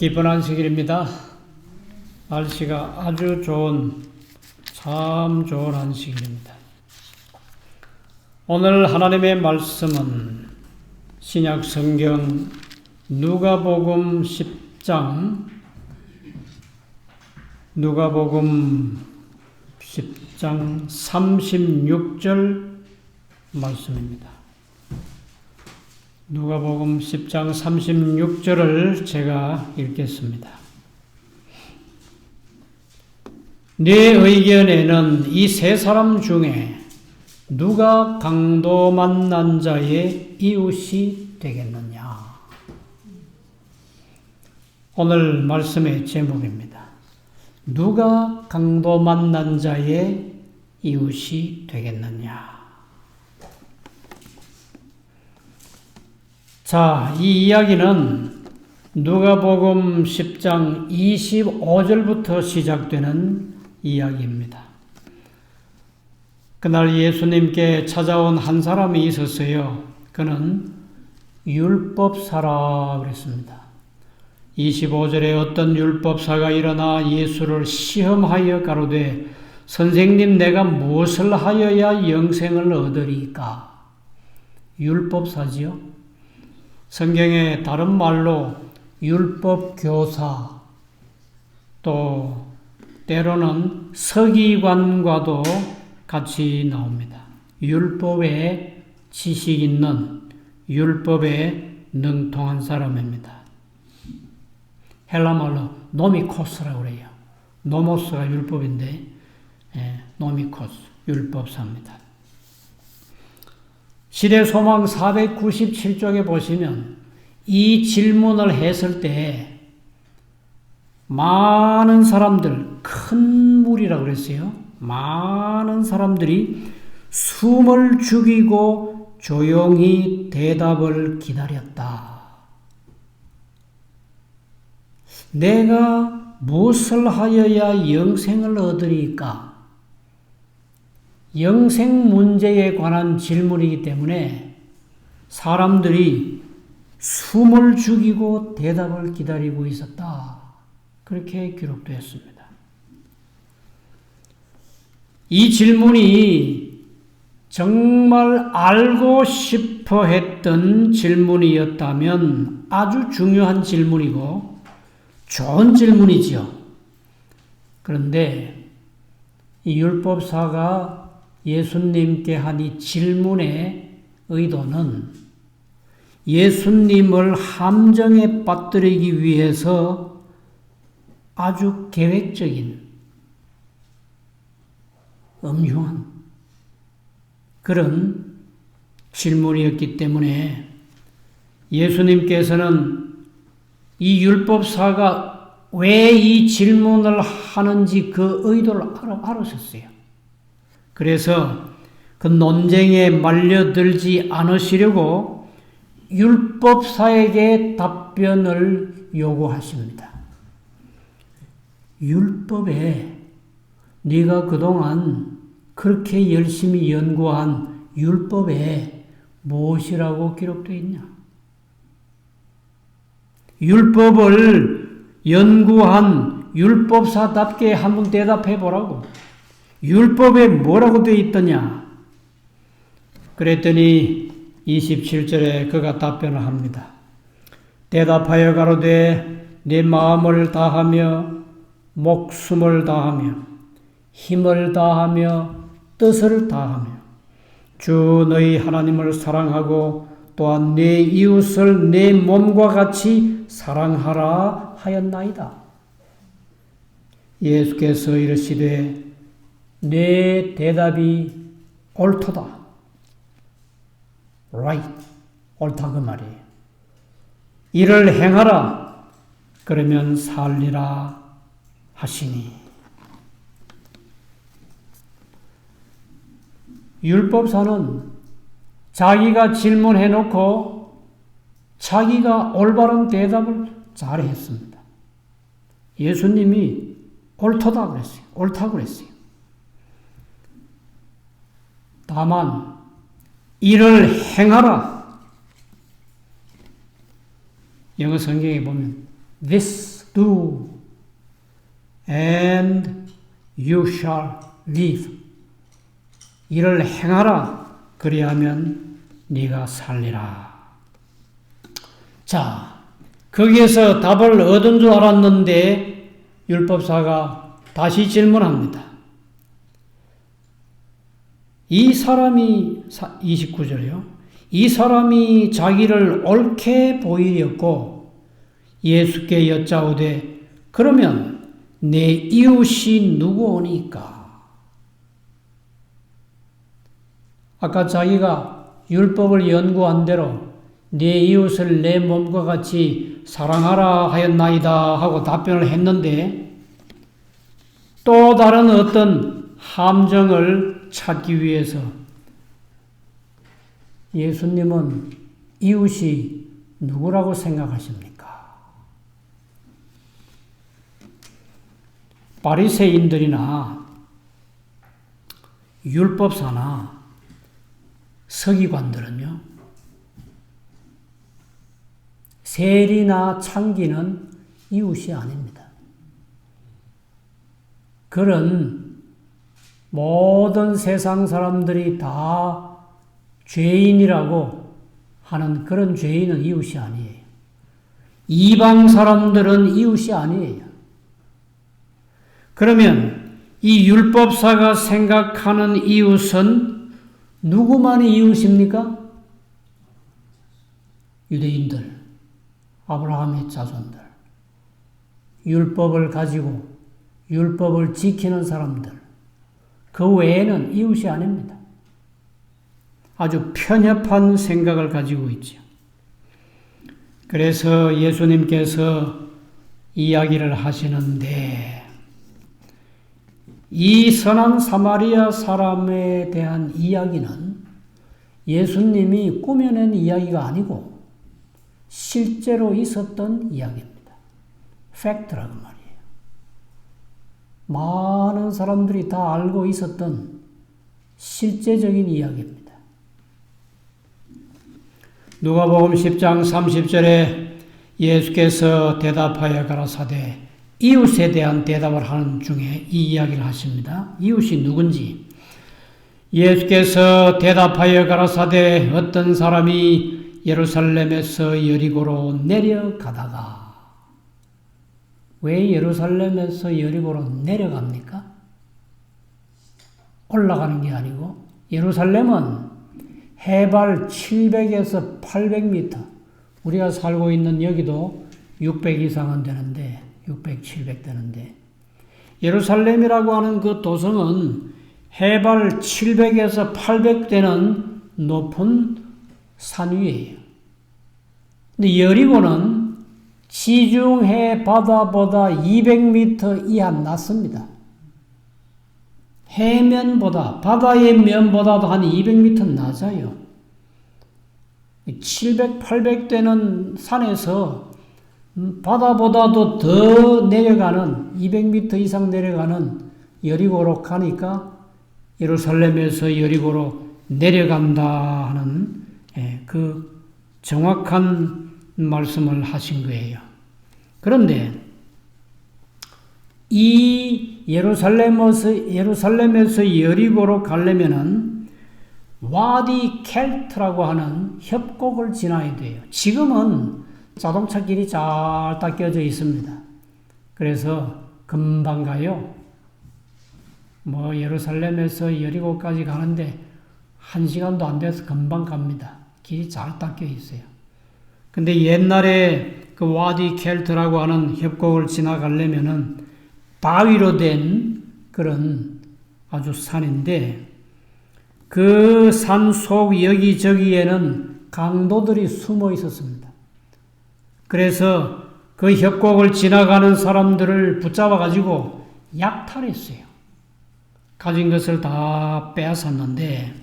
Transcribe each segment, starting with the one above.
기쁜 안식일입니다. 날씨가 아주 참 좋은 안식일입니다. 오늘 하나님의 말씀은 신약 성경 누가복음 10장 36절 말씀입니다. 누가복음 10장 36절을 제가 읽겠습니다. 네 의견에는 이 세 사람 중에 누가 강도 만난 자의 이웃이 되겠느냐? 오늘 말씀의 제목입니다. 누가 강도 만난 자의 이웃이 되겠느냐? 자, 이 이야기는 누가복음 10장 25절부터 시작되는 이야기입니다. 그날 예수님께 찾아온 한 사람이 있었어요. 그는 율법사라 그랬습니다. 25절에 어떤 율법사가 일어나 예수를 시험하여 가로되 선생님, 내가 무엇을 하여야 영생을 얻으리까? 율법사지요. 성경에 다른 말로 율법교사, 또 때로는 서기관과도 같이 나옵니다. 율법에 지식 있는, 율법에 능통한 사람입니다. 헬라말로 노미코스라고 그래요. 노모스가 율법인데 노미코스, 율법사입니다. 시대소망 497쪽에 보시면 이 질문을 했을 때 많은 사람들, 큰 무리라고 그랬어요. 많은 사람들이 숨을 죽이고 조용히 대답을 기다렸다. 내가 무엇을 하여야 영생을 얻으리까? 영생 문제에 관한 질문이기 때문에 사람들이 숨을 죽이고 대답을 기다리고 있었다. 그렇게 기록되었습니다. 이 질문이 정말 알고 싶어 했던 질문이었다면 아주 중요한 질문이고 좋은 질문이지요. 그런데 이 율법사가 예수님께 한 이 질문의 의도는 예수님을 함정에 빠뜨리기 위해서 아주 계획적인, 엄흉한 그런 질문이었기 때문에 예수님께서는 이 율법사가 왜 이 질문을 하는지 그 의도를 알으셨어요. 그래서 그 논쟁에 말려들지 않으시려고 율법사에게 답변을 요구하십니다. 율법에 네가 그동안 그렇게 열심히 연구한 율법에 무엇이라고 기록되어 있냐? 율법을 연구한 율법사답게 한번 대답해 보라고. 율법에 뭐라고 되어 있더냐? 그랬더니 27절에 그가 답변을 합니다. 대답하여 가로되 내 마음을 다하며 목숨을 다하며 힘을 다하며 뜻을 다하며 주 너희 하나님을 사랑하고 또한 내 이웃을 내 몸과 같이 사랑하라 하였나이다. 예수께서 이르시되 내 대답이 옳도다. right. 옳다 그 말이에요. 이를 행하라. 그러면 살리라 하시니. 율법사는 자기가 질문해놓고 자기가 올바른 대답을 잘했습니다. 예수님이 옳다 그랬어요. 옳다 그랬어요. 다만 이를 행하라. 영어 성경에 보면 this do, and you shall live. 이를 행하라. 그리하면 네가 살리라. 자, 거기에서 답을 얻은 줄 알았는데 율법사가 다시 질문합니다. 이 사람이 29절이요. 이 사람이 자기를 옳게 보이렸고 예수께 여짜오되 그러면 내 이웃이 누구오니까? 아까 자기가 율법을 연구한 대로 네 이웃을 내 몸과 같이 사랑하라 하였나이다 하고 답변을 했는데 또 다른 어떤 함정을 찾기 위해서 예수님은 이웃이 누구라고 생각하십니까? 바리새인들이나 율법사나 서기관들은요, 세리나 창기는 이웃이 아닙니다. 그런 모든 세상 사람들이 다 죄인이라고 하는 그런 죄인은 이웃이 아니에요. 이방 사람들은 이웃이 아니에요. 그러면 이 율법사가 생각하는 이웃은 누구만이 이웃입니까? 유대인들, 아브라함의 자손들, 율법을 가지고 율법을 지키는 사람들, 그 외에는 이웃이 아닙니다. 아주 편협한 생각을 가지고 있죠. 그래서 예수님께서 이야기를 하시는데 이 선한 사마리아 사람에 대한 이야기는 예수님이 꾸며낸 이야기가 아니고 실제로 있었던 이야기입니다. 팩트라고 말이에요. 많은 사람들이 다 알고 있었던 실제적인 이야기입니다. 누가복음 10장 30절에 예수께서 대답하여 가라사대 이웃에 대한 대답을 하는 중에 이 이야기를 하십니다. 이웃이 누군지. 예수께서 대답하여 가라사대 어떤 사람이 예루살렘에서 여리고로 내려가다가, 왜 예루살렘에서 여리고로 내려갑니까? 올라가는 게 아니고, 예루살렘은 해발 700에서 800m, 우리가 살고 있는 여기도 600 이상은 되는데 600, 700 되는데 예루살렘이라고 하는 그 도성은 해발 700에서 800 되는 높은 산 위에요. 근데 여리고는 지중해 바다보다 200m 이하 낮습니다. 해면보다, 바다의 면보다도 한 200m 낮아요. 700, 800 되는 산에서 바다보다도 더 내려가는, 200m 이상 내려가는 여리고로 가니까 예루살렘에서 여리고로 내려간다 하는 그 정확한 말씀을 하신 거예요. 그런데 이 예루살렘에서 여리고로 가려면은 와디 켈트라고 하는 협곡을 지나야 돼요. 지금은 자동차 길이 잘 닦여져 있습니다. 그래서 금방 가요. 예루살렘에서 여리고까지 가는데 1시간도 안 돼서 금방 갑니다. 길이 잘 닦여 있어요. 근데 옛날에 그 와디 켈트라고 하는 협곡을 지나가려면은 바위로 된 그런 아주 산인데 그 산 속 여기저기에는 강도들이 숨어 있었습니다. 그래서 그 협곡을 지나가는 사람들을 붙잡아 가지고 약탈했어요. 가진 것을 다 빼앗았는데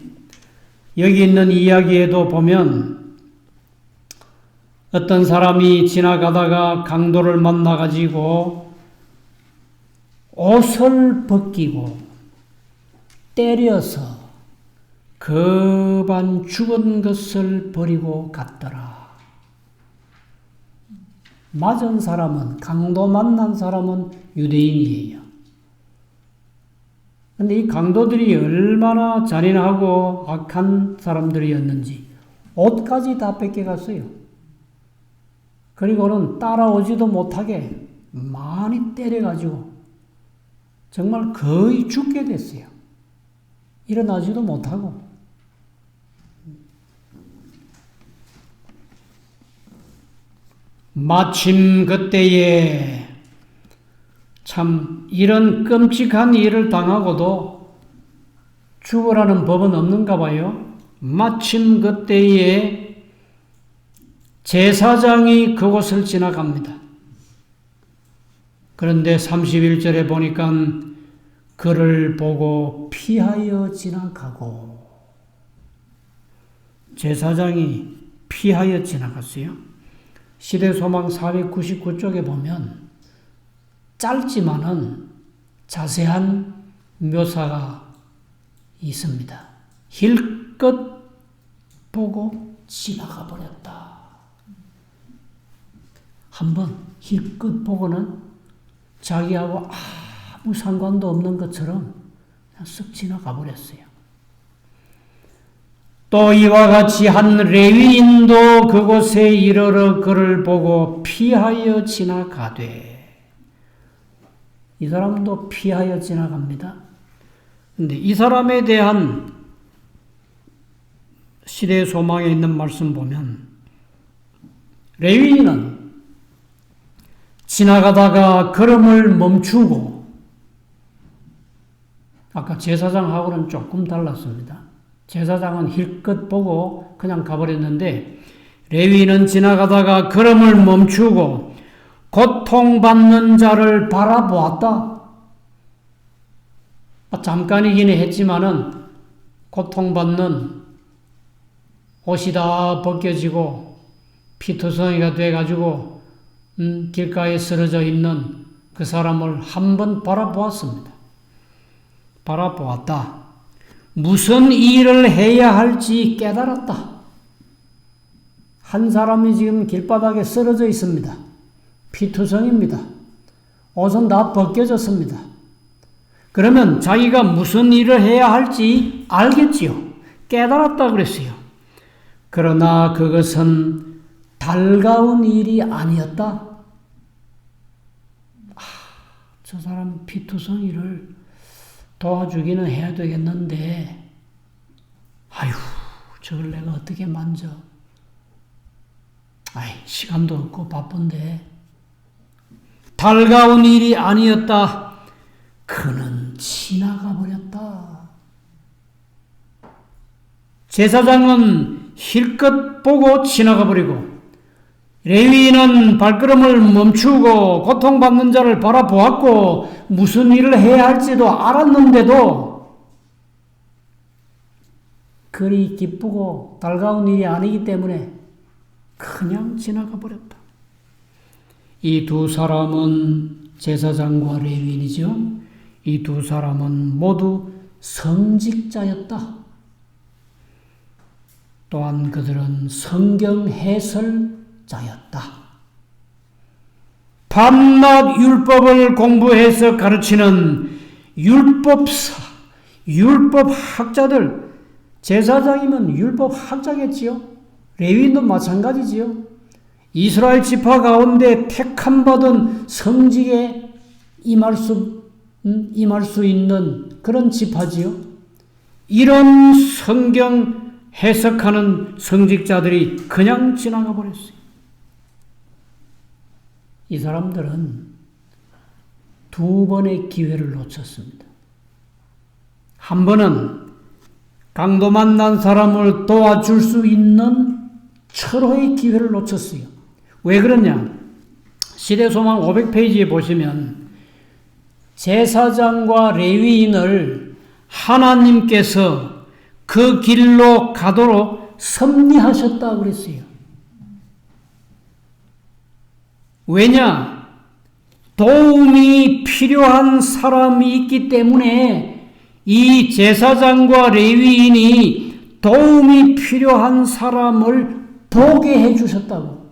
여기 있는 이야기에도 보면 어떤 사람이 지나가다가 강도를 만나 가지고 옷을 벗기고 때려서 급한 죽은 것을 버리고 갔더라. 맞은 사람은, 강도 만난 사람은 유대인이에요. 근데 이 강도들이 얼마나 잔인하고 악한 사람들이었는지 옷까지 다 뺏겨갔어요. 그리고는 따라오지도 못하게 많이 때려가지고 정말 거의 죽게 됐어요. 일어나지도 못하고. 마침 그때에 참 이런 끔찍한 일을 당하고도 죽으라는 법은 없는가 봐요. 마침 그때에 제사장이 그곳을 지나갑니다. 그런데 31절에 보니까 그를 보고 피하여 지나가고, 제사장이 피하여 지나갔어요. 시대소망 499쪽에 보면 짧지만은 자세한 묘사가 있습니다. 힐끗 보고 지나가 버렸다. 한번 힐끗 보고는 자기하고 아무 상관도 없는 것처럼 그냥 쓱 지나가 버렸어요. 또 이와 같이 한 레위인도 그곳에 이르러 그를 보고 피하여 지나가되, 이 사람도 피하여 지나갑니다. 근데 이 사람에 대한 시대의 소망에 있는 말씀 보면, 레위인은 지나가다가 걸음을 멈추고, 아까 제사장하고는 조금 달랐습니다. 제사장은 힐끗 보고 그냥 가버렸는데, 레위인은 지나가다가 걸음을 멈추고 고통받는 자를 바라보았다. 잠깐이긴 했지만은 고통받는, 옷이 다 벗겨지고 피투성이가 돼가지고 길가에 쓰러져 있는 그 사람을 한번 바라보았습니다. 바라보았다. 무슨 일을 해야 할지 깨달았다. 한 사람이 지금 길바닥에 쓰러져 있습니다. 피투성입니다. 옷은 다 벗겨졌습니다. 그러면 자기가 무슨 일을 해야 할지 알겠지요. 깨달았다 그랬어요. 그러나 그것은 달가운 일이 아니었다. 저 사람 피투성이를 도와주기는 해야 되겠는데, 아유, 저걸 내가 어떻게 만져? 시간도 없고 바쁜데. 달가운 일이 아니었다. 그는 지나가 버렸다. 제사장은 힐끗 보고 지나가 버리고, 레위인은 발걸음을 멈추고 고통받는 자를 바라보았고, 무슨 일을 해야 할지도 알았는데도 그리 기쁘고 달가운 일이 아니기 때문에 그냥 지나가 버렸다. 이 두 사람은 제사장과 레위인이죠. 이 두 사람은 모두 성직자였다. 또한 그들은 성경 해설자였다. 밤낮 율법을 공부해서 가르치는 율법사, 율법학자들, 제사장이면 율법학자겠지요. 레위인도 마찬가지지요. 이스라엘 지파 가운데 택함받은 성직에 임할 수 있는 그런 지파지요. 이런 성경 해석하는 성직자들이 그냥 지나가 버렸어요. 이 사람들은 두 번의 기회를 놓쳤습니다. 한 번은 강도 만난 사람을 도와줄 수 있는 철호의 기회를 놓쳤어요. 왜 그러냐? 시대소망 500페이지에 보시면 제사장과 레위인을 하나님께서 그 길로 가도록 섭리하셨다고 그랬어요. 왜냐? 도움이 필요한 사람이 있기 때문에 이 제사장과 레위인이 도움이 필요한 사람을 보게 해주셨다고.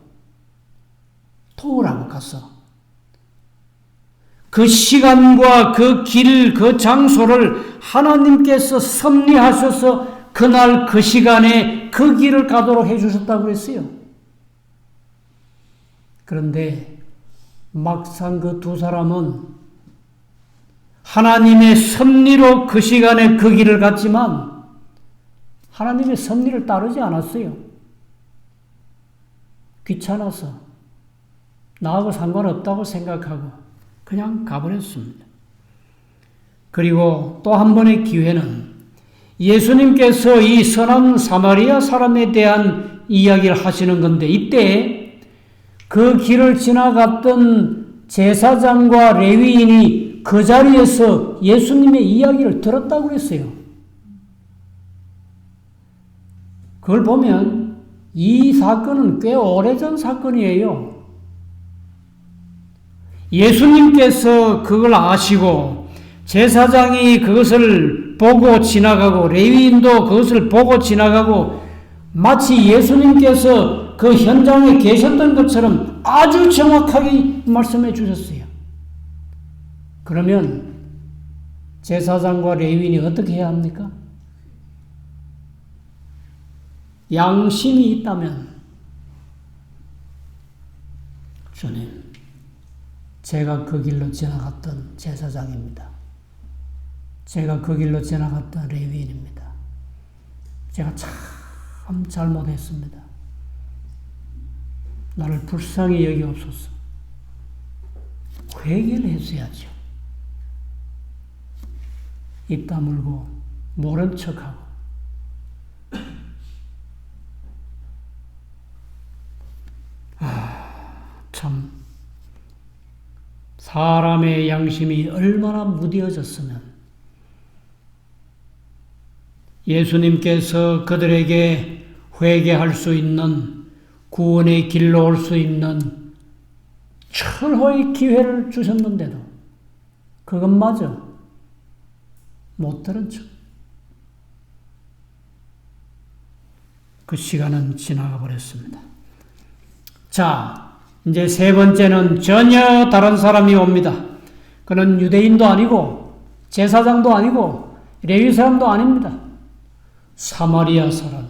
도우라고 가서 그 시간과 그 길, 그 장소를 하나님께서 섭리하셔서 그날 그 시간에 그 길을 가도록 해주셨다고 그랬어요. 그런데 막상 그 두 사람은 하나님의 섭리로 그 시간에 그 길을 갔지만 하나님의 섭리를 따르지 않았어요. 귀찮아서 나하고 상관없다고 생각하고 그냥 가버렸습니다. 그리고 또 한 번의 기회는 예수님께서 이 선한 사마리아 사람에 대한 이야기를 하시는 건데 이때 그 길을 지나갔던 제사장과 레위인이 그 자리에서 예수님의 이야기를 들었다고 그랬어요. 그걸 보면 이 사건은 꽤 오래전 사건이에요. 예수님께서 그걸 아시고 제사장이 그것을 보고 지나가고 레위인도 그것을 보고 지나가고 마치 예수님께서 그 현장에 계셨던 것처럼 아주 정확하게 말씀해 주셨어요. 그러면 제사장과 레위인이 어떻게 해야 합니까? 양심이 있다면 주님, 제가 그 길로 지나갔던 제사장입니다. 제가 그 길로 지나갔던 레위인입니다. 제가 참 잘못했습니다. 나를 불쌍히 여기옵소서. 회개를 했어야죠. 입 다물고 모른 척하고 참 사람의 양심이 얼마나 무뎌졌으면 예수님께서 그들에게 회개할 수 있는 구원의 길로 올 수 있는 철호의 기회를 주셨는데도 그것마저 못 들은 척. 그 시간은 지나가 버렸습니다. 자, 이제 세 번째는 전혀 다른 사람이 옵니다. 그는 유대인도 아니고 제사장도 아니고 레위 사람도 아닙니다. 사마리아 사람.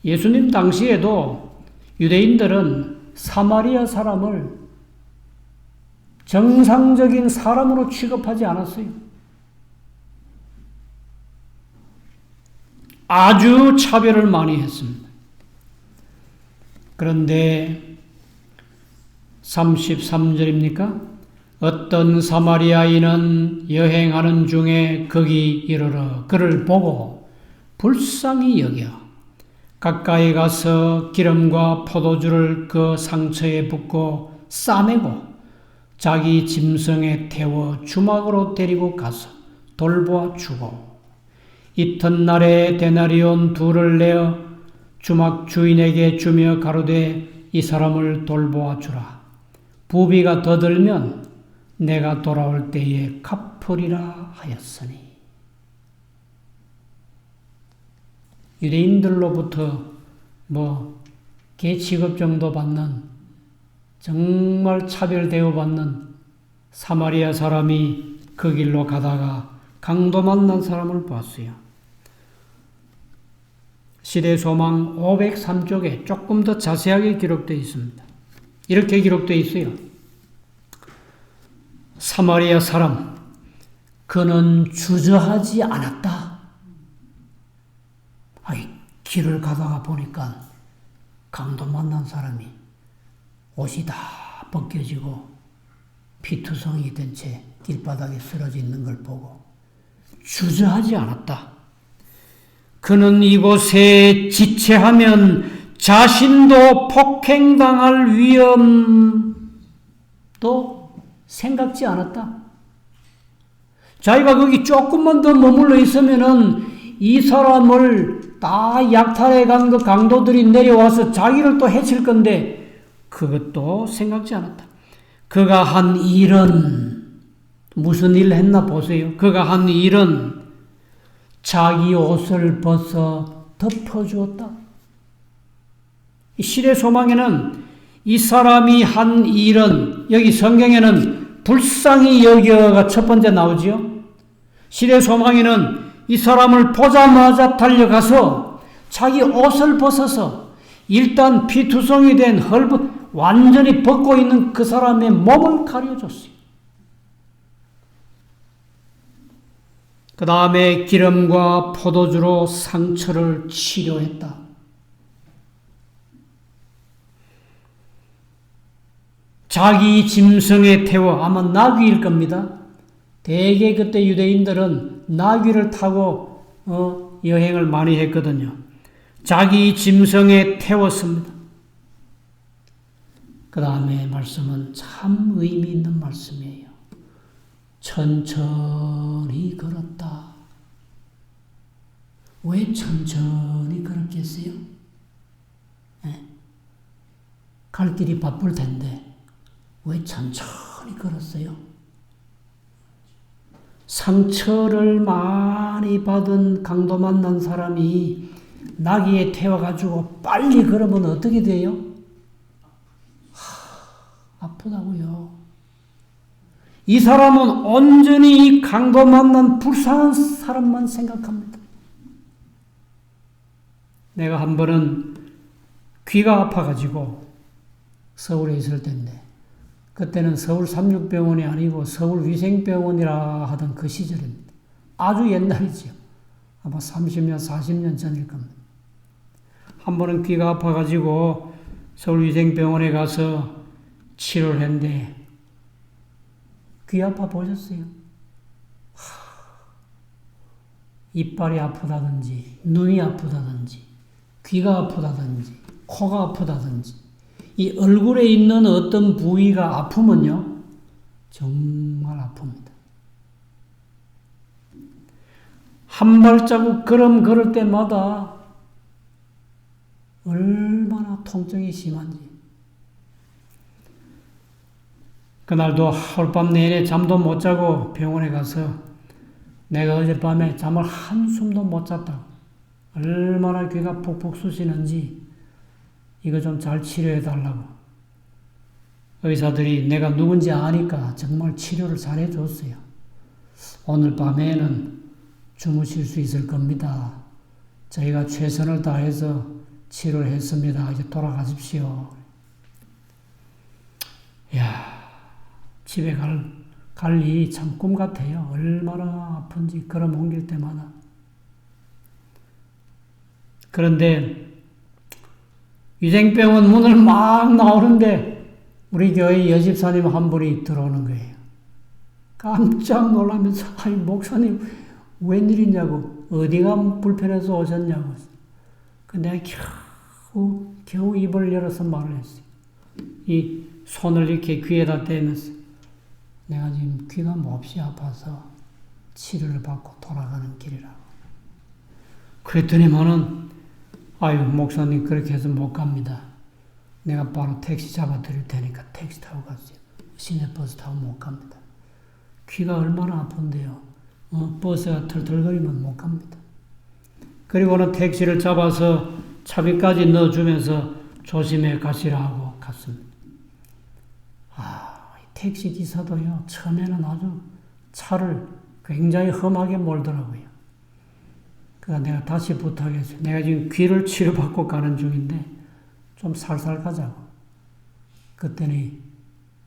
예수님 당시에도 유대인들은 사마리아 사람을 정상적인 사람으로 취급하지 않았어요. 아주 차별을 많이 했습니다. 그런데 33절입니까? 어떤 사마리아인은 여행하는 중에 거기 이르러 그를 보고 불쌍히 여겨 가까이 가서 기름과 포도주를 그 상처에 붓고 싸매고 자기 짐승에 태워 주막으로 데리고 가서 돌보아 주고 이튿날에 데나리온 2를 내어 주막 주인에게 주며 가로되 이 사람을 돌보아 주라. 부비가 더 들면 내가 돌아올 때에 갚으리라 하였으니. 유대인들로부터 개 취급 정도 받는 정말 차별 대우받는 사마리아 사람이 그 길로 가다가 강도 만난 사람을 봤어요. 시대소망 503쪽에 조금 더 자세하게 기록되어 있습니다. 이렇게 기록되어 있어요. 사마리아 사람, 그는 주저하지 않았다. 길을 가다가 보니까 강도 만난 사람이 옷이 다 벗겨지고 피투성이 된 채 길바닥에 쓰러져 있는 걸 보고 주저하지 않았다. 그는 이곳에 지체하면 자신도 폭행당할 위험도 생각지 않았다. 자기가 거기 조금만 더 머물러 있으면은 이 사람을 다 약탈해 간 그 강도들이 내려와서 자기를 또 해칠 건데 그것도 생각지 않았다. 그가 한 일은 무슨 일을 했나 보세요. 그가 한 일은 자기 옷을 벗어 덮어주었다. 이 시대 소망에는 이 사람이 한 일은 여기 성경에는 불쌍히 여겨가 첫 번째 나오지요. 시대 소망이는 이 사람을 보자마자 달려가서 자기 옷을 벗어서 일단 피투성이 된 완전히 벗고 있는 그 사람의 몸을 가려줬어요. 그 다음에 기름과 포도주로 상처를 치료했다. 자기 짐승에 태워, 아마 나귀일 겁니다. 대개 그때 유대인들은 나귀를 타고 여행을 많이 했거든요. 자기 짐승에 태웠습니다. 그 다음에 말씀은 참 의미 있는 말씀이에요. 천천히 걸었다. 왜 천천히 걸었겠어요? 네. 갈 길이 바쁠 텐데 왜 천천히 걸었어요? 상처를 많이 받은 강도 만난 사람이 나귀에 태워가지고 빨리 걸으면 어떻게 돼요? 아프다고요. 이 사람은 온전히 이 강도 만난 불쌍한 사람만 생각합니다. 내가 한 번은 귀가 아파가지고 서울에 있을 때인데 그때는 서울 삼육병원이 아니고 서울위생병원이라 하던 그 시절입니다. 아주 옛날이지요. 아마 30년, 40년 전일 겁니다. 한 번은 귀가 아파가지고 서울위생병원에 가서 치료를 했는데 귀 아파 보셨어요? 이빨이 아프다든지 눈이 아프다든지 귀가 아프다든지 코가 아프다든지 이 얼굴에 있는 어떤 부위가 아프면요 정말 아픕니다. 한 발자국 걸을 때마다 얼마나 통증이 심한지. 그날도 하룻밤 내내 잠도 못 자고 병원에 가서 내가 어젯밤에 잠을 한숨도 못 잤다고. 얼마나 귀가 푹푹 쑤시는지 이거 좀 잘 치료해달라고. 의사들이 내가 누군지 아니까 정말 치료를 잘 해줬어요. 오늘 밤에는 주무실 수 있을 겁니다. 저희가 최선을 다해서 치료를 했습니다. 이제 돌아가십시오. 이야, 집에 갈 일이 참 꿈 같아요. 얼마나 아픈지 걸음 옮길 때마다. 그런데 위생병원 문을 막 나오는데 우리 교회 여집사님 한 분이 들어오는 거예요. 깜짝 놀라면서 아니 목사님 웬일이냐고 어디가 불편해서 오셨냐고. 근데 내가 겨우 입을 열어서 말을 했어요. 이 손을 이렇게 귀에다 대면서 내가 지금 귀가 몹시 아파서 치료를 받고 돌아가는 길이라고. 그랬더니만은 아유 목사님 그렇게 해서 못 갑니다. 내가 바로 택시 잡아드릴 테니까 택시 타고 가세요. 시내버스 타고 못 갑니다. 귀가 얼마나 아픈데요. 버스가 털털거리면 못 갑니다. 그리고는 택시를 잡아서 차비까지 넣어주면서 조심해 가시라고 갔습니다. 택시 기사도요, 처음에는 아주 차를 굉장히 험하게 몰더라고요. 그래서 내가 다시 부탁했어요. 내가 지금 귀를 치료받고 가는 중인데 좀 살살 가자고. 그랬더니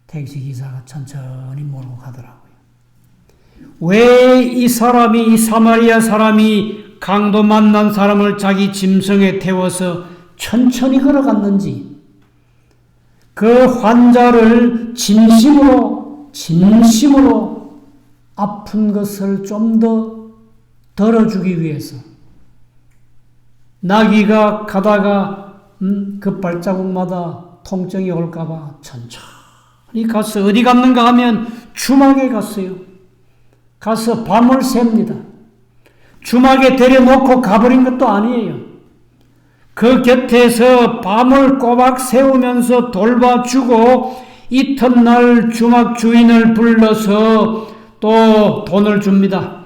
택시 기사가 천천히 몰고 가더라고요. 왜 이 사람이, 이 사마리아 사람이 강도 만난 사람을 자기 짐승에 태워서 천천히 걸어갔는지, 그 환자를 진심으로 아픈 것을 좀 더 덜어주기 위해서 나귀가 가다가 그 발자국마다 통증이 올까봐 천천히 가서 어디 갔는가 하면 주막에 갔어요. 가서 밤을 셉니다. 주막에 데려놓고 가버린 것도 아니에요. 그 곁에서 밤을 꼬박 세우면서 돌봐주고 이튿날 주막 주인을 불러서 또 돈을 줍니다.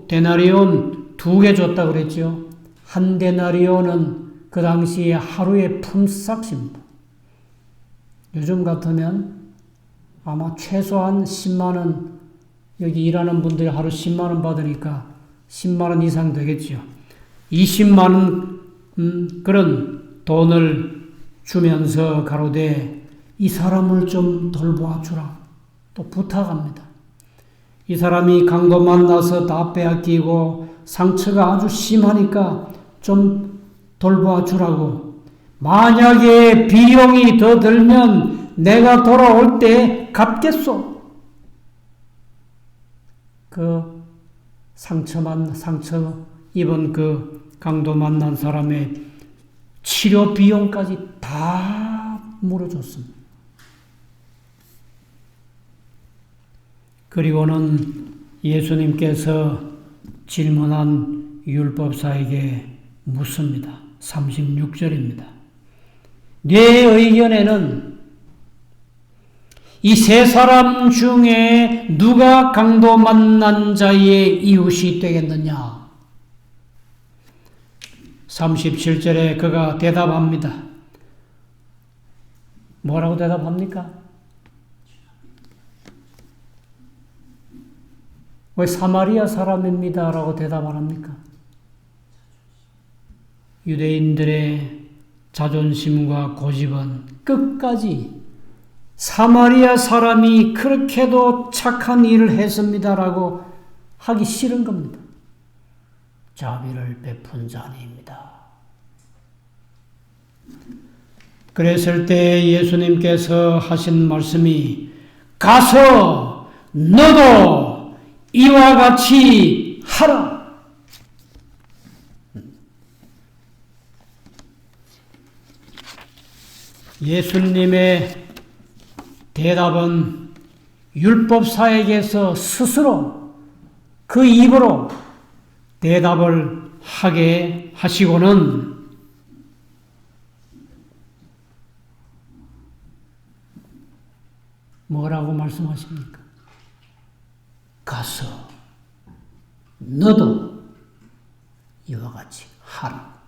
데나리온 2개 줬다고 그랬죠. 한 데나리온은 그 당시에 하루의 품삯입니다. 요즘 같으면 아마 최소한 10만 원, 여기 일하는 분들이 하루 10만 원 받으니까 10만 원 이상 되겠죠. 20만 원 그런 돈을 주면서 가로되 이 사람을 좀 돌보아 주라 또 부탁합니다. 이 사람이 강도 만나서 다 빼앗기고 상처가 아주 심하니까 좀 돌보아 주라고. 만약에 비용이 더 들면 내가 돌아올 때 갚겠소. 그 상처 입은 그 강도 만난 사람의 치료 비용까지 다 물어줬습니다. 그리고는 예수님께서 질문한 율법사에게 묻습니다. 36절입니다. 네 의견에는 이 세 사람 중에 누가 강도 만난 자의 이웃이 되겠느냐? 37절에 그가 대답합니다. 뭐라고 대답합니까? 왜 사마리아 사람입니다 라고 대답 안 합니까? 유대인들의 자존심과 고집은 끝까지 사마리아 사람이 그렇게도 착한 일을 했습니다라고 하기 싫은 겁니다. 자비를 베푼 자니입니다. 그랬을 때 예수님께서 하신 말씀이 가서 너도 이와 같이 하라. 예수님의 대답은 율법사에게서 스스로 그 입으로 대답을 하게 하시고는 뭐라고 말씀하십니까? 가서 너도 이와 같이 하라.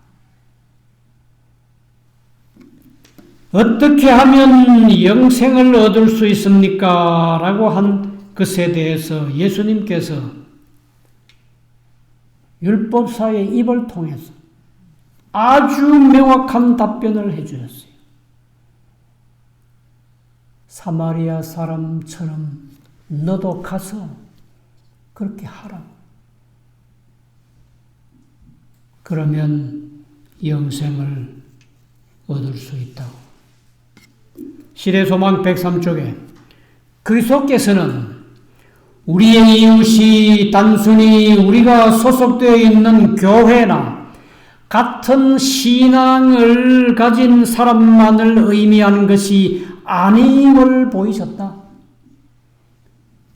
어떻게 하면 영생을 얻을 수 있습니까? 라고 한 것에 대해서 예수님께서 율법사의 입을 통해서 아주 명확한 답변을 해주셨어요. 사마리아 사람처럼 너도 가서 그렇게 하라. 그러면 영생을 얻을 수 있다고. 시대소망 103쪽에 그리스도께서는 우리의 이웃이 단순히 우리가 소속되어 있는 교회나 같은 신앙을 가진 사람만을 의미하는 것이 아님을 보이셨다.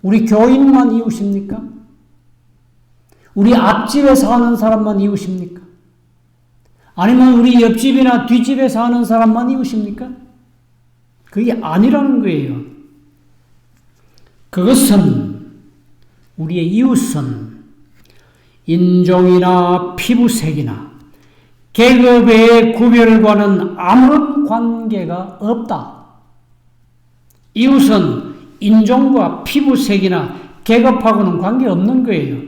우리 교인만 이웃입니까? 우리 앞집에 사는 사람만 이웃입니까? 아니면 우리 옆집이나 뒷집에 사는 사람만 이웃입니까? 그게 아니라는 거예요. 그것은 우리의 이웃은 인종이나 피부색이나 계급의 구별과는 아무런 관계가 없다. 이웃은 인종과 피부색이나 계급하고는 관계없는 거예요.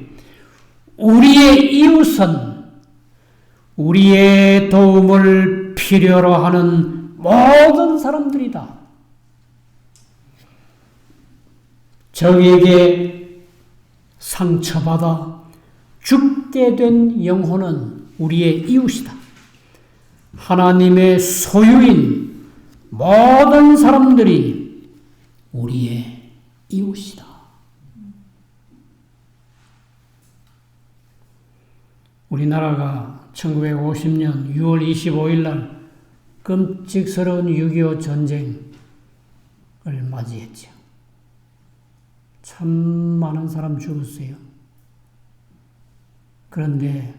우리의 이웃은 우리의 도움을 필요로 하는 모든 사람들이다. 적에게 상처받아 죽게 된 영혼은 우리의 이웃이다. 하나님의 소유인 모든 사람들이 우리의 이웃이다. 우리나라가 1950년 6월 25일 날 끔찍스러운 6.25 전쟁을 맞이했죠. 참 많은 사람 죽었어요. 그런데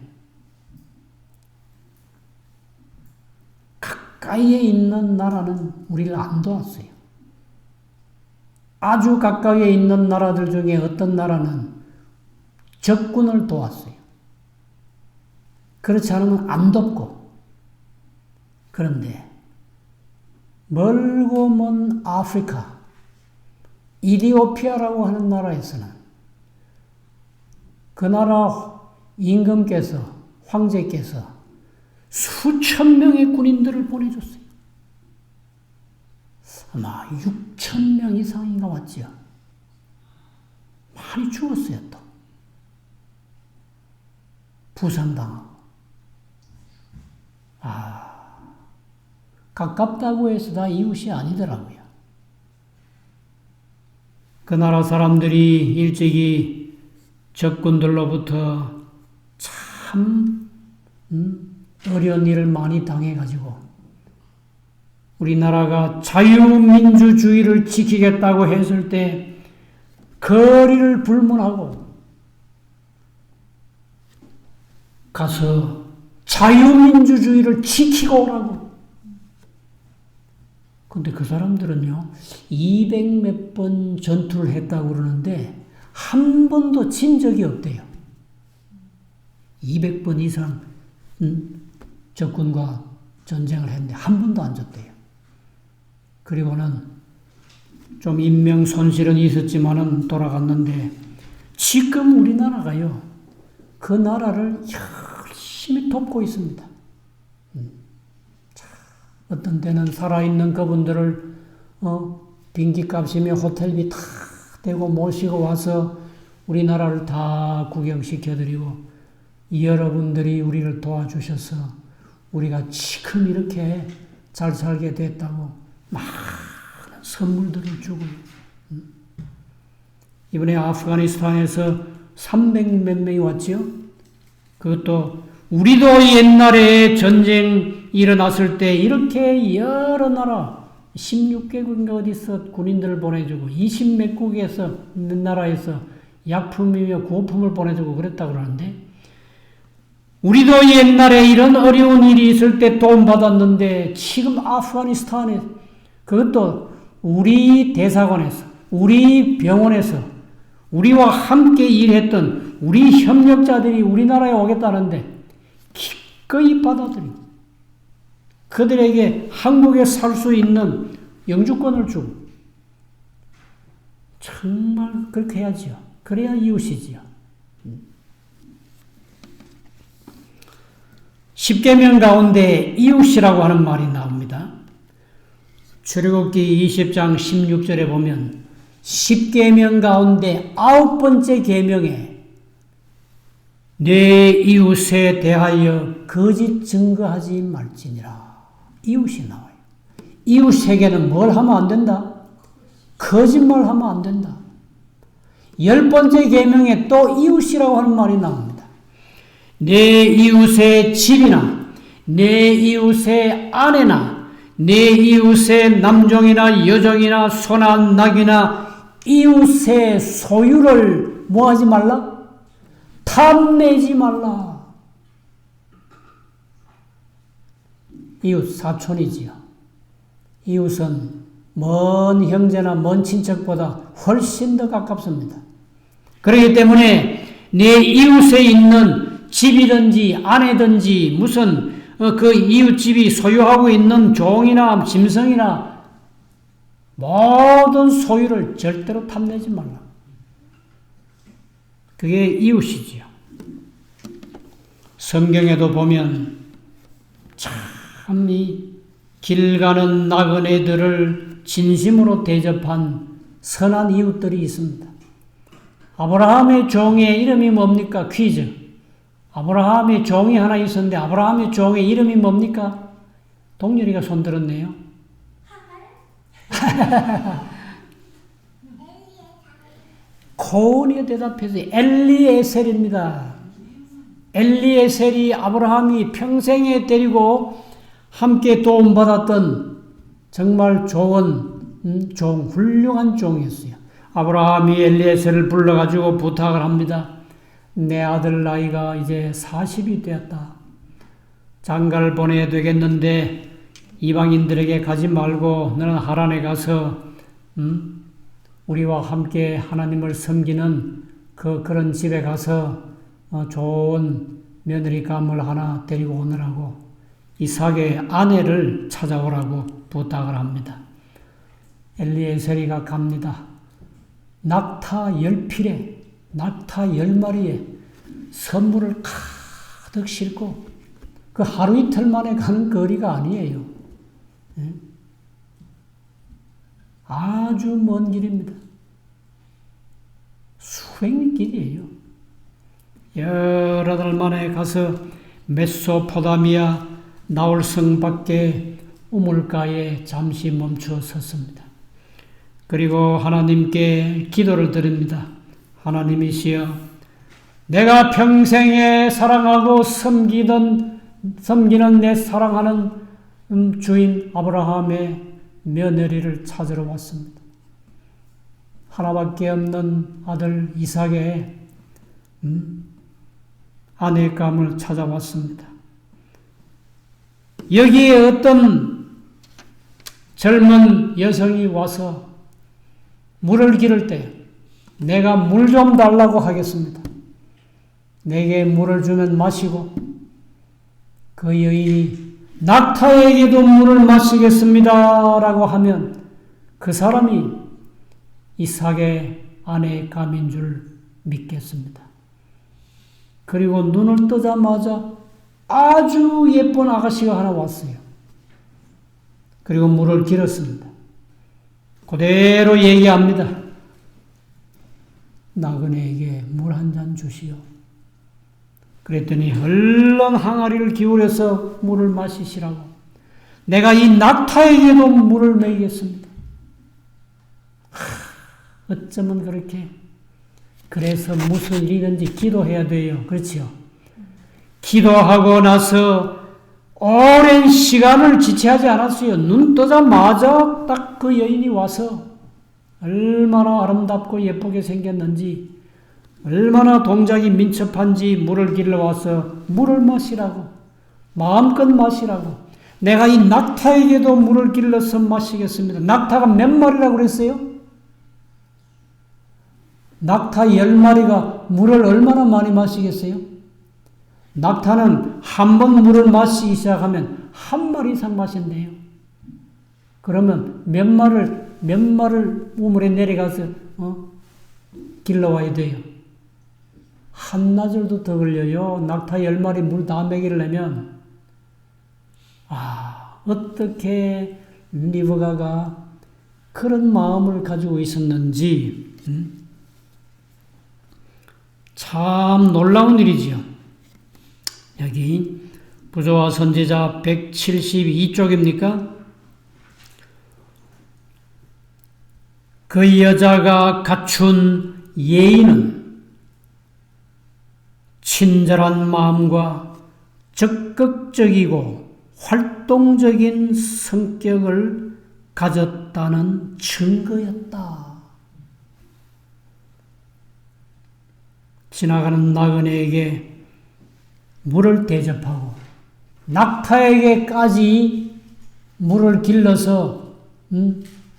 가까이에 있는 나라는 우리를 안 도왔어요. 아주 가까이에 있는 나라들 중에 어떤 나라는 적군을 도왔어요. 그렇지 않으면 안 돕고. 그런데 멀고 먼 아프리카, 이디오피아라고 하는 나라에서는 그 나라 임금께서, 황제께서 수천 명의 군인들을 보내줬어요. 아마 6천 명 이상인가 왔지요. 많이 죽었어요, 또. 부상당하고. 가깝다고 해서 다 이웃이 아니더라고요. 그 나라 사람들이 일찍이 적군들로부터 참 어려운 일을 많이 당해가지고 우리나라가 자유민주주의를 지키겠다고 했을 때 거리를 불문하고 가서 자유민주주의를 지키고 오라고. 근데 그 사람들은요, 200몇 번 전투를 했다고 그러는데 한 번도 진 적이 없대요. 200번 이상 적군과 전쟁을 했는데 한 번도 안 졌대요. 그리고는 좀 인명 손실은 있었지만은 돌아갔는데 지금 우리나라가요, 그 나라를 열심히 돕고 있습니다. 어떤 때는 살아있는 그분들을 비행기값이며 호텔비 다 대고 모시고 와서 우리나라를 다 구경시켜드리고 여러분들이 우리를 도와주셔서 우리가 지금 이렇게 잘 살게 됐다고 많은 선물들을 주고 이번에 아프가니스탄에서 300몇 명이 왔지요. 그것도 우리도 옛날에 전쟁 일어났을 때 이렇게 여러 나라 16개국인가 어디서 군인들을 보내주고 20몇 국에서 나라에서 약품이며 구호품을 보내주고 그랬다고 그러는데 우리도 옛날에 이런 어려운 일이 있을 때 도움받았는데 지금 아프가니스탄에 그것도 우리 대사관에서 우리 병원에서 우리와 함께 일했던 우리 협력자들이 우리나라에 오겠다는데 기꺼이 받아들이고 그들에게 한국에 살 수 있는 영주권을 주고 정말 그렇게 해야지요. 그래야 이웃이지요. 10계명 가운데 이웃이라고 하는 말이 나옵니다. 출애굽기 20장 16절에 보면 10계명 가운데 9번째 계명에 내 이웃에 대하여 거짓 증거하지 말지니라. 이웃이 나와요. 이웃에게는 뭘 하면 안 된다? 거짓말 하면 안 된다. 10번째 계명에 또 이웃이라고 하는 말이 나옵니다. 내 이웃의 집이나 내 이웃의 아내나 내 이웃의 남종이나 여종이나 소나 낙이나 이웃의 소유를 뭐하지 말라? 탐내지 말라. 이웃 사촌이지요. 이웃은 먼 형제나 먼 친척보다 훨씬 더 가깝습니다. 그렇기 때문에 내 이웃에 있는 집이든지 아내든지 무슨 그 이웃집이 소유하고 있는 종이나 짐승이나 모든 소유를 절대로 탐내지 말라. 그게 이웃이지요. 성경에도 보면 참 이 길 가는 나그네들을 진심으로 대접한 선한 이웃들이 있습니다. 아브라함의 종의 이름이 뭡니까? 퀴즈. 아브라함의 종이 하나 있었는데 아브라함의 종의 이름이 뭡니까? 동률이가 손 들었네요. 고은이가 대답해서 엘리에셀입니다. 엘리에셀이 아브라함이 평생에 데리고 함께 도움받았던 정말 좋은 종, 훌륭한 종이었어요. 아브라함이 엘리에셀을 불러가지고 부탁을 합니다. 내 아들 나이가 이제 40이 되었다. 장가를 보내야 되겠는데 이방인들에게 가지 말고 너는 하란에 가서 우리와 함께 하나님을 섬기는 그런 집에 가서 좋은 며느리감을 하나 데리고 오느라고 이삭의 아내를 찾아오라고 부탁을 합니다. 엘리에셀이가 갑니다. 낙타 10필에, 낙타 10마리에 선물을 가득 싣고 그 하루 이틀 만에 가는 거리가 아니에요. 아주 먼 길입니다. 수백 길이에요. 여러 달 만에 가서 메소포타미아 나홀성 밖에 우물가에 잠시 멈추어 섰습니다. 그리고 하나님께 기도를 드립니다. 하나님이시여, 내가 평생에 사랑하고 섬기는 내 사랑하는 주인 아브라함의 며느리를 찾으러 왔습니다. 하나밖에 없는 아들 이삭의 아내감을 찾아왔습니다. 여기에 어떤 젊은 여성이 와서 물을 기를 때 내가 물 좀 달라고 하겠습니다. 내게 물을 주면 마시고 그 여인이 낙타에게도 물을 마시겠습니다 라고 하면 그 사람이 이삭의 아내의 감인 줄 믿겠습니다. 그리고 눈을 뜨자마자 아주 예쁜 아가씨가 하나 왔어요. 그리고 물을 길었습니다. 그대로 얘기합니다. 나그네에게 물 한 잔 주시오. 그랬더니 얼른 항아리를 기울여서 물을 마시시라고. 내가 이 낙타에게도 물을 먹이겠습니다. 어쩌면 그렇게. 그래서 무슨 일이든지 기도해야 돼요. 그렇죠? 기도하고 나서 오랜 시간을 지체하지 않았어요. 눈 뜨자마자 딱 그 여인이 와서 얼마나 아름답고 예쁘게 생겼는지, 얼마나 동작이 민첩한지 물을 길러 와서 물을 마시라고, 마음껏 마시라고. 내가 이 낙타에게도 물을 길러서 마시겠습니다. 낙타가 몇 마리라고 그랬어요? 낙타 10마리가 물을 얼마나 많이 마시겠어요? 낙타는 한 번 물을 마시기 시작하면 한 마리 이상 마신대요. 그러면 몇 마리를 우물에 내려가서 길러와야 돼요. 한나절도 더 걸려요. 낙타 10마리 물 다 먹이려면. 어떻게 리브가가 그런 마음을 가지고 있었는지 참 놀라운 일이지요. 여기 부조와 선지자 172쪽입니까? 그 여자가 갖춘 예의는 친절한 마음과 적극적이고 활동적인 성격을 가졌다는 증거였다. 지나가는 나그네에게 물을 대접하고 낙타에게까지 물을 길러서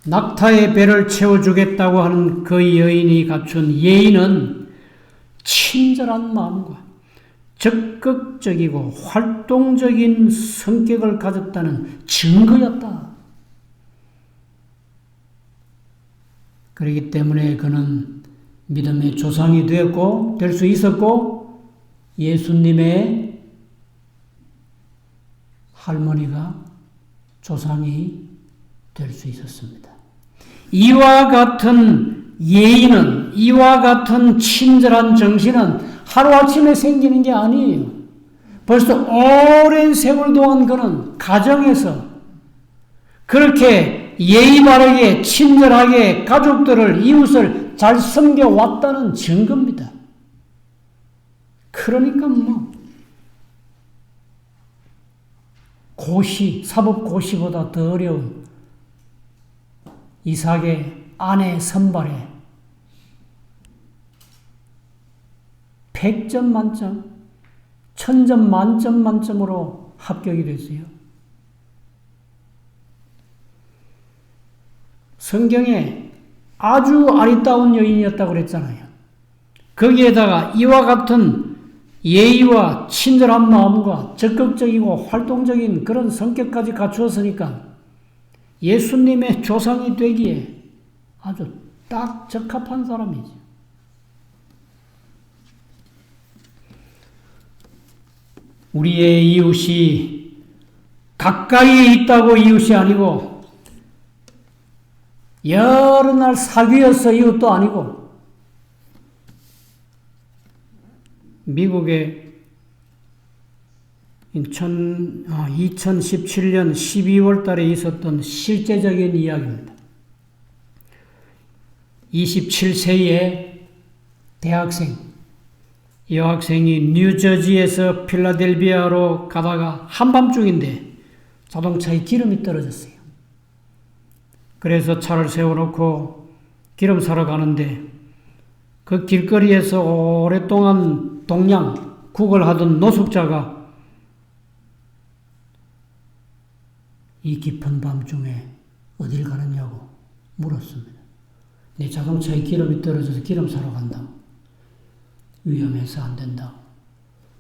낙타의 배를 채워주겠다고 하는 그 여인이 갖춘 예의는 친절한 마음과 적극적이고 활동적인 성격을 가졌다는 증거였다. 그렇기 때문에 그는 믿음의 조상이 되었고 될 수 있었고 예수님의 할머니가 조상이 될 수 있었습니다. 이와 같은 예의는, 이와 같은 친절한 정신은 하루아침에 생기는 게 아니에요. 벌써 오랜 세월 동안 그는 가정에서 그렇게 예의 바르게 친절하게 가족들을, 이웃을 잘 섬겨왔다는 증거입니다. 그러니까 사법고시보다 더 어려운 이삭의 아내 선발에 100점 만점, 1000점 만점 만점으로 합격이 됐어요. 성경에 아주 아리따운 여인이었다고 그랬잖아요. 거기에다가 이와 같은 예의와 친절한 마음과 적극적이고 활동적인 그런 성격까지 갖추었으니까 예수님의 조상이 되기에 아주 딱 적합한 사람이죠. 우리의 이웃이 가까이에 있다고 이웃이 아니고 여러 날 사귀어서 이웃도 아니고 미국의 2017년 12월 달에 있었던 실제적인 이야기입니다. 27세의 대학생, 여학생이 뉴저지에서 필라델피아로 가다가 한밤중인데 자동차에 기름이 떨어졌어요. 그래서 차를 세워놓고 기름 사러 가는데 그 길거리에서 오랫동안 국을 하던 노숙자가 이 깊은 밤중에 어딜 가느냐고 물었습니다. 내 자동차에 기름이 떨어져서 기름 사러 간다. 위험해서 안 된다.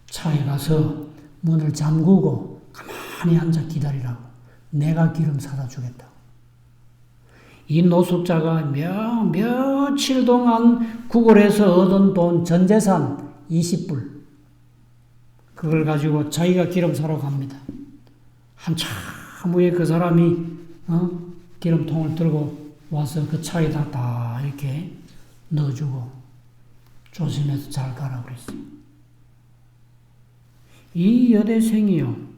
차에 가서 문을 잠그고 가만히 앉아 기다리라고. 내가 기름 사다 주겠다. 이 노숙자가 며칠 동안 구걸해서 얻은 돈 전재산 20불. 그걸 가지고 자기가 기름 사러 갑니다. 한참 후에 그 사람이 기름통을 들고 와서 그 차에다 다 이렇게 넣어주고 조심해서 잘 가라고 그랬어요. 이 여대생이요.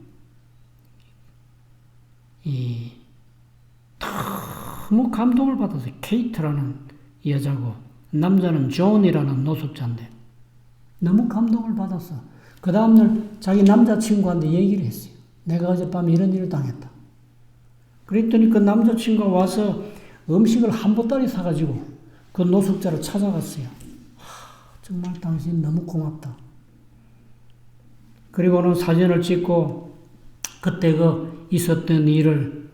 너무 감동을 받았어요. 케이트라는 여자고 남자는 존이라는 노숙자인데 너무 감동을 받았어. 그 다음날 자기 남자친구한테 얘기를 했어요. 내가 어젯밤에 이런 일을 당했다. 그랬더니 그 남자친구가 와서 음식을 한 보따리 사가지고 그 노숙자를 찾아갔어요. 정말 당신 너무 고맙다. 그리고는 사진을 찍고 그때 있었던 일을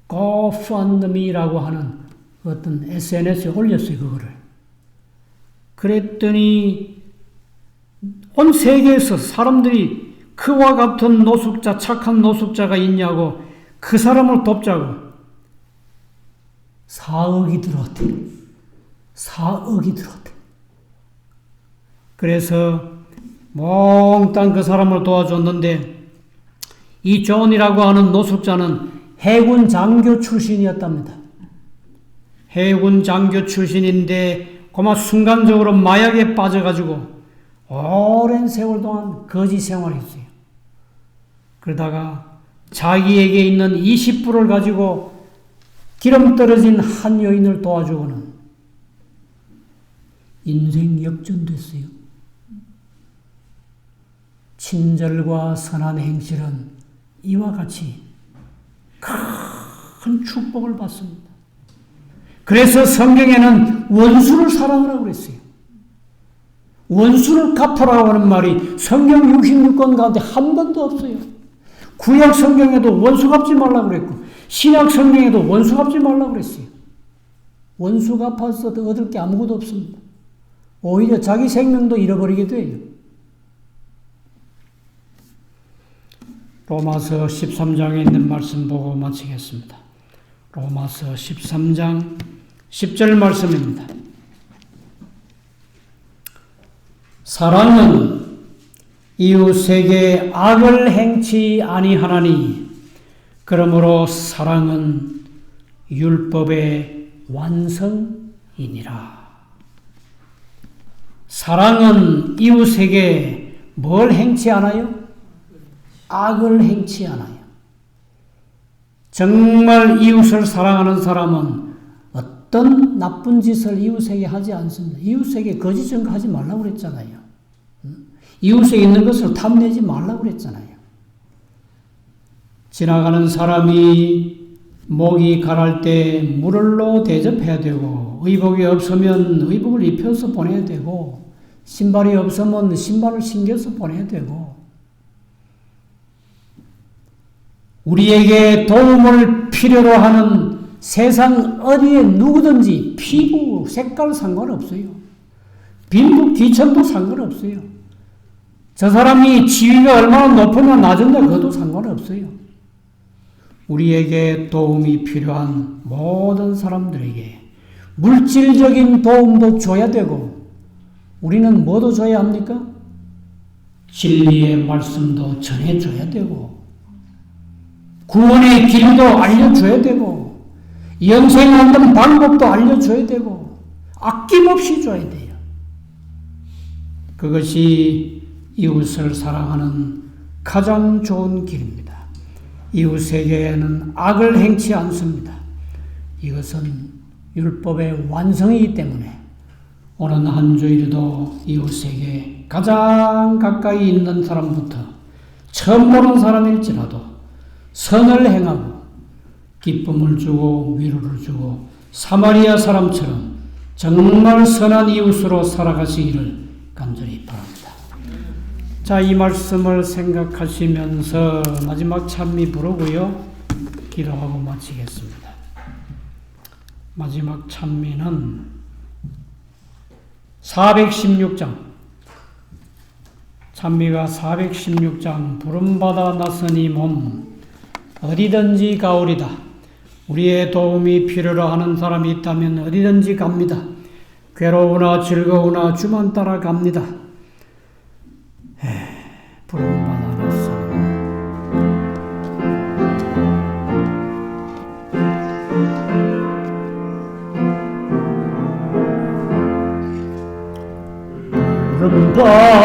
GoFundMe라고 하는 어떤 SNS에 올렸어요, 그거를. 그랬더니 온 세계에서 사람들이 그와 같은 노숙자, 착한 노숙자가 있냐고 그 사람을 돕자고 4억이 들어왔대. 4억이 들어왔대. 그래서 몽땅 그 사람을 도와줬는데 이 존이라고 하는 노숙자는 해군 장교 출신이었답니다. 해군 장교 출신인데 그만 순간적으로 마약에 빠져가지고 오랜 세월 동안 거지 생활했어요. 그러다가 자기에게 있는 20불을 가지고 기름 떨어진 한 여인을 도와주고는 인생 역전됐어요. 친절과 선한 행실은 이와 같이 큰 축복을 받습니다. 그래서 성경에는 원수를 사랑하라고 그랬어요. 원수를 갚으라고 하는 말이 성경 66권 가운데 한 번도 없어요. 구약 성경에도 원수 갚지 말라고 그랬고 신약 성경에도 원수 갚지 말라고 그랬어요. 원수 갚아서 얻을 게 아무것도 없습니다. 오히려 자기 생명도 잃어버리게 돼요. 로마서 13장에 있는 말씀 보고 마치겠습니다. 로마서 13장 10절 말씀입니다. 사랑은 이웃에게 악을 행치 아니하나니 그러므로 사랑은 율법의 완성이니라. 사랑은 이웃에게 뭘 행치 않아요? 악을 행치 않아요. 정말 이웃을 사랑하는 사람은 어떤 나쁜 짓을 이웃에게 하지 않습니다. 이웃에게 거짓 증거하지 말라고 그랬잖아요. 이웃에 있는 것을 탐내지 말라고 그랬잖아요. 지나가는 사람이 목이 가랄 때 물로 대접해야 되고 의복이 없으면 의복을 입혀서 보내야 되고 신발이 없으면 신발을 신겨서 보내야 되고 우리에게 도움을 필요로 하는 세상 어디에 누구든지 피부, 색깔 상관없어요. 빈부 귀천도 상관없어요. 저 사람이 지위가 얼마나 높으냐 낮은가 그것도 상관없어요. 우리에게 도움이 필요한 모든 사람들에게 물질적인 도움도 줘야 되고 우리는 뭐도 줘야 합니까? 진리의 말씀도 전해줘야 되고 구원의 길도 알려줘야 되고 영생 얻는 방법도 알려줘야 되고 아낌없이 줘야 돼요. 그것이 이웃을 사랑하는 가장 좋은 길입니다. 이웃에게는 악을 행치 않습니다. 이것은 율법의 완성이기 때문에 오는 한 주일에도 이웃에게 가장 가까이 있는 사람부터 처음 보는 사람일지라도 선을 행하고 기쁨을 주고 위로를 주고 사마리아 사람처럼 정말 선한 이웃으로 살아가시기를 간절히 바랍니다. 자, 이 말씀을 생각하시면서 마지막 찬미 부르고요. 기도하고 마치겠습니다. 마지막 찬미는 416장 찬미가 416장 부름받아 나서니 몸 어디든지 가오리다. 우리의 도움이 필요로 하는 사람이 있다면 어디든지 갑니다. 괴로우나 즐거우나 주만 따라 갑니다. 부름받아 나서니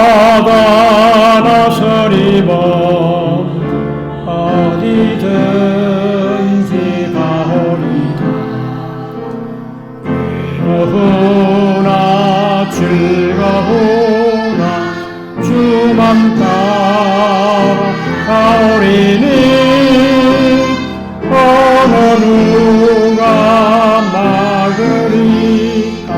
부름받아 나서니 몸 어디든지 가오리다. 괴로우나 즐거우나 주만 따라 가오리니 어느 누가 막으리까.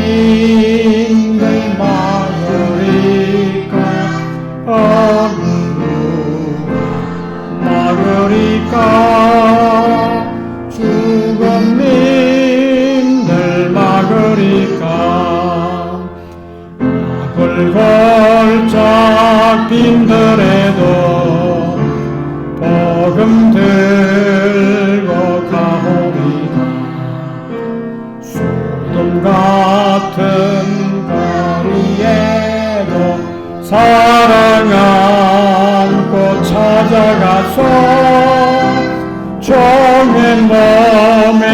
죽음인들 막으리까. 어느 누가 막으리까. 죽음인들 막으리까. 골짝 빈들에도 복음 들고 가오리다. 소돔 같은 거리에도 사랑 안고 찾아가서 종의 몸에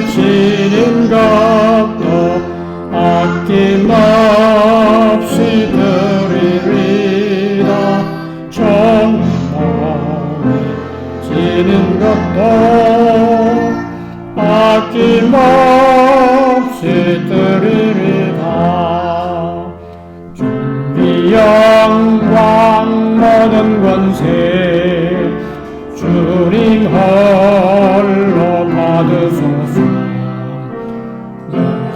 지닌 것도 아낌없이 드리리라. 종의 몸에 지닌 것도 아낌없이 드리리라. 주님 영광 모든 권세 주님 홀로 받으소서.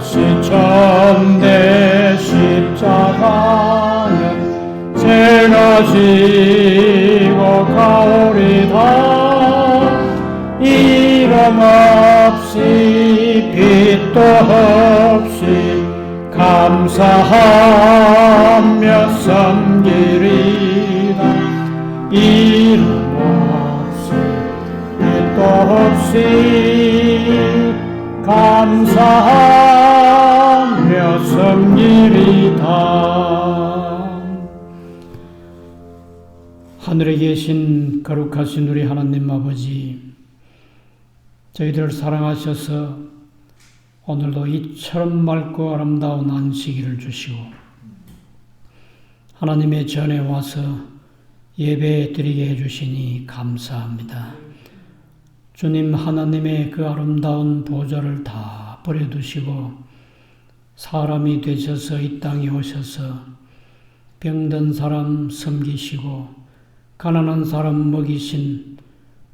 시천대 십자가는 제가 지고 가오리다. 이름 없이 빛도 없이 감사하며 섬기리다. 이름 없이 빛도 없이 감사하며 섬기리다. 하늘에 계신 거룩하신 우리 하나님 아버지, 저희들을 사랑하셔서 오늘도 이처럼 맑고 아름다운 안식일을 주시고 하나님의 전에 와서 예배 드리게 해주시니 감사합니다. 주님, 하나님의 그 아름다운 보좌를 다 버려두시고 사람이 되셔서 이 땅에 오셔서 병든 사람 섬기시고 가난한 사람 먹이신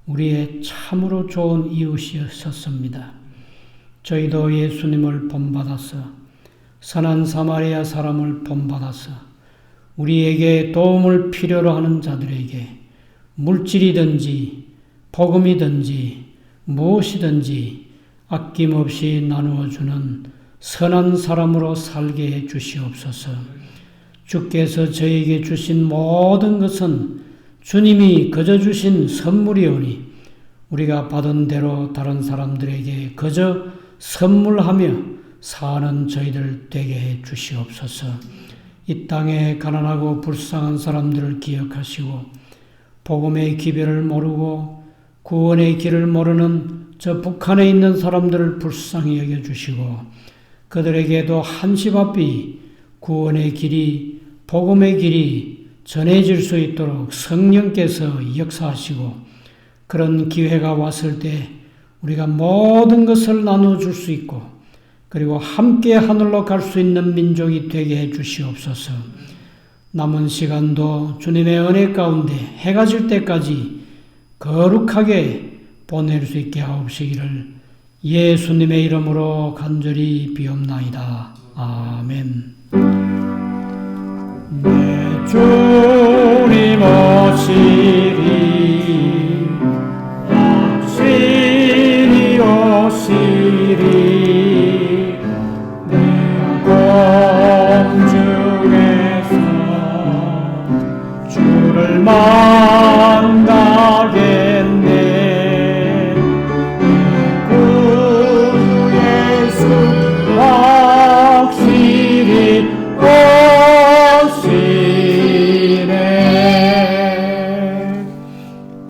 우리의 참으로 좋은 이웃이셨습니다. 저희도 예수님을 본받아서 선한 사마리아 사람을 본받아서 우리에게 도움을 필요로 하는 자들에게 물질이든지 복음이든지 무엇이든지 아낌없이 나누어주는 선한 사람으로 살게 해 주시옵소서. 주께서 저에게 주신 모든 것은 주님이 거저 주신 선물이오니 우리가 받은 대로 다른 사람들에게 거저 선물하며 사는 저희들 되게 해 주시옵소서. 이 땅에 가난하고 불쌍한 사람들을 기억하시고 복음의 기별을 모르고 구원의 길을 모르는 저 북한에 있는 사람들을 불쌍히 여겨주시고 그들에게도 한시바삐 구원의 길이 복음의 길이 전해질 수 있도록 성령께서 역사하시고 그런 기회가 왔을 때 우리가 모든 것을 나눠줄 수 있고 그리고 함께 하늘로 갈 수 있는 민족이 되게 해 주시옵소서. 남은 시간도 주님의 은혜 가운데 해가 질 때까지 거룩하게 보낼 수 있게 하옵시기를 예수님의 이름으로 간절히 비옵나이다. 아멘. 내 주님 오시리 확실히 오시리